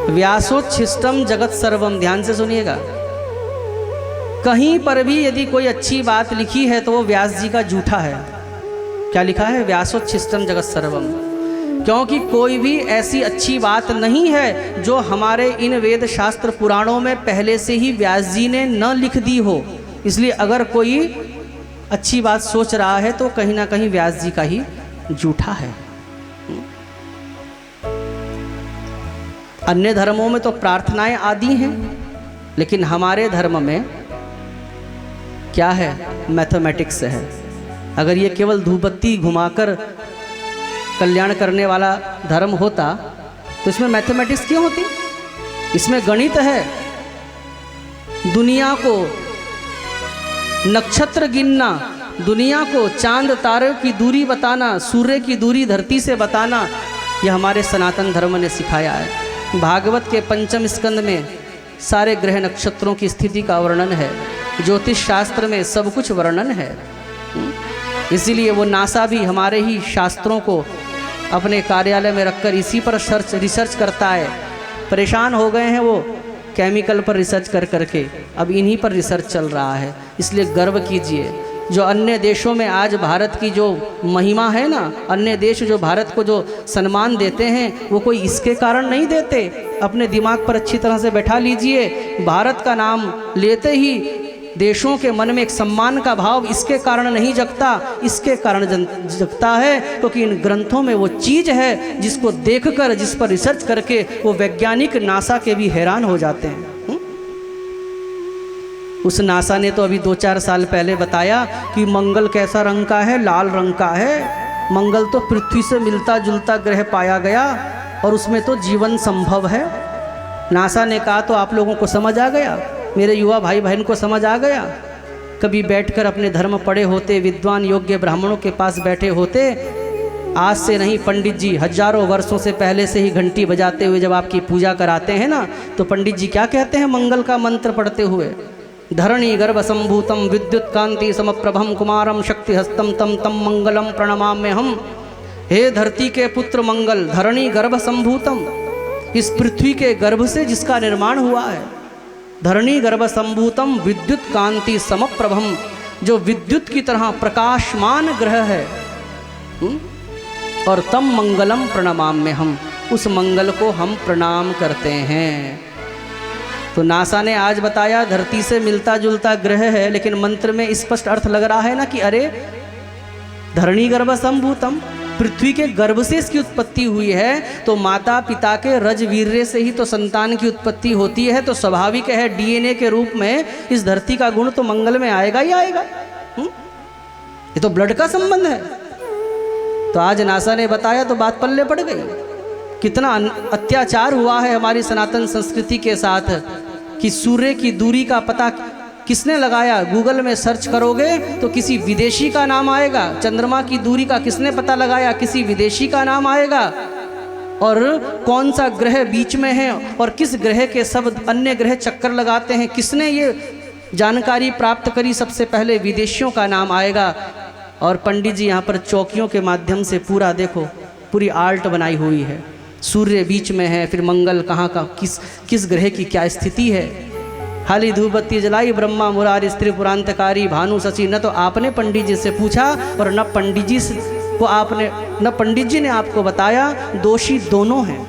व्यासोच्छिष्टम जगत सर्वम, ध्यान से सुनिएगा। कहीं पर भी यदि कोई अच्छी बात लिखी है तो वो व्यास जी का झूठा है। क्या लिखा है? व्यासोच्छिष्टम जगत सर्वम। क्योंकि कोई भी ऐसी अच्छी बात नहीं है जो हमारे इन वेद शास्त्र पुराणों में पहले से ही व्यास जी ने न लिख दी हो। इसलिए अगर कोई अच्छी बात सोच रहा है तो कहीं ना कहीं व्यास जी का ही झूठा है। अन्य धर्मों में तो प्रार्थनाएं आदि हैं, लेकिन हमारे धर्म में क्या है? मैथमेटिक्स है। अगर ये केवल धूपबत्ती घुमाकर कल्याण करने वाला धर्म होता तो इसमें मैथमेटिक्स क्यों होती? इसमें गणित है। दुनिया को नक्षत्र गिनना, दुनिया को चांद तारे की दूरी बताना, सूर्य की दूरी धरती से बताना, यह हमारे सनातन धर्म ने सिखाया है। भागवत के पंचम स्कंद में सारे ग्रह नक्षत्रों की स्थिति का वर्णन है। ज्योतिष शास्त्र में सब कुछ वर्णन है। इसीलिए वो नासा भी हमारे ही शास्त्रों को अपने कार्यालय में रखकर इसी पर रिसर्च करता है। परेशान हो गए हैं वो केमिकल पर रिसर्च कर करके, अब इन्हीं पर रिसर्च चल रहा है। इसलिए गर्व कीजिए। जो अन्य देशों में आज भारत की जो महिमा है ना, अन्य देश जो भारत को जो सम्मान देते हैं वो कोई इसके कारण नहीं देते। अपने दिमाग पर अच्छी तरह से बैठा लीजिए। भारत का नाम लेते ही देशों के मन में एक सम्मान का भाव इसके कारण नहीं जगता, इसके कारण जगता है क्योंकि इन ग्रंथों में वो चीज़ है जिसको देखकर, जिस पर रिसर्च करके वो वैज्ञानिक नासा के भी हैरान हो जाते हैं। उस नासा ने तो अभी 2-4 साल पहले बताया कि मंगल कैसा रंग का है? लाल रंग का है। मंगल तो पृथ्वी से मिलता जुलता ग्रह पाया गया और उसमें तो जीवन संभव है। नासा ने कहा तो आप लोगों को समझ आ गया, मेरे युवा भाई बहन को समझ आ गया। कभी बैठकर अपने धर्म पढ़े होते, विद्वान योग्य ब्राह्मणों के पास बैठे होते, आज से नहीं पंडित जी हजारों वर्षों से पहले से ही घंटी बजाते हुए जब आपकी पूजा कराते हैं ना, तो पंडित जी क्या कहते हैं मंगल का मंत्र पढ़ते हुए? धरणी गर्भ संभूतम विद्युत कांति समप्रभम कुमारम शक्ति हस्तम तम तम मंगलम प्रणमाम्यहम। हे धरती के पुत्र मंगल, धरणी गर्भ संभूतम, इस पृथ्वी के गर्भ से जिसका निर्माण हुआ है। धरणी गर्भ संभूतम विद्युत कांति समप्रभम, जो विद्युत की तरह प्रकाशमान ग्रह है। और तम मंगलम प्रणमाम्यहम, उस मंगल को हम प्रणाम करते हैं। तो नासा ने आज बताया धरती से मिलता जुलता ग्रह है, लेकिन मंत्र में स्पष्ट अर्थ लग रहा है ना कि अरे धरणी गर्भ संभूतम, पृथ्वी के गर्भ से इसकी उत्पत्ति हुई है, तो माता पिता के रजवीर्य से ही तो संतान की उत्पत्ति होती है। तो स्वाभाविक है डीएनए के रूप में इस धरती का गुण तो मंगल में आएगा ही आएगा। ये तो ब्लड का संबंध है। तो आज नासा ने बताया तो बात पल्ले पड़ गई। कितना अत्याचार हुआ है हमारी सनातन संस्कृति के साथ कि सूर्य की दूरी का पता किसने लगाया? गूगल में सर्च करोगे तो किसी विदेशी का नाम आएगा। चंद्रमा की दूरी का किसने पता लगाया? किसी विदेशी का नाम आएगा। और कौन सा ग्रह बीच में है और किस ग्रह के सब अन्य ग्रह चक्कर लगाते हैं, किसने ये जानकारी प्राप्त करी? सबसे पहले विदेशियों का नाम आएगा। और पंडित जी यहाँ पर चौकियों के माध्यम से पूरा देखो, पूरी आर्ट बनाई हुई है। सूर्य बीच में है, फिर मंगल कहाँ का, किस ग्रह की क्या स्थिति है। हाली धूपबत्ती जलाई ब्रह्मा मुरारी स्त्री पुरांतकारी भानु शशि। न तो आपने पंडित जी से पूछा और न पंडित जी को आपने, न पंडित जी ने आपको बताया। दोषी दोनों हैं,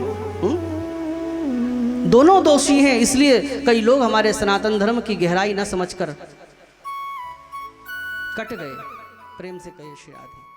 दोनों दोषी हैं। इसलिए कई लोग हमारे सनातन धर्म की गहराई न समझकर कट गए। प्रेम से कहिए श्री राधे।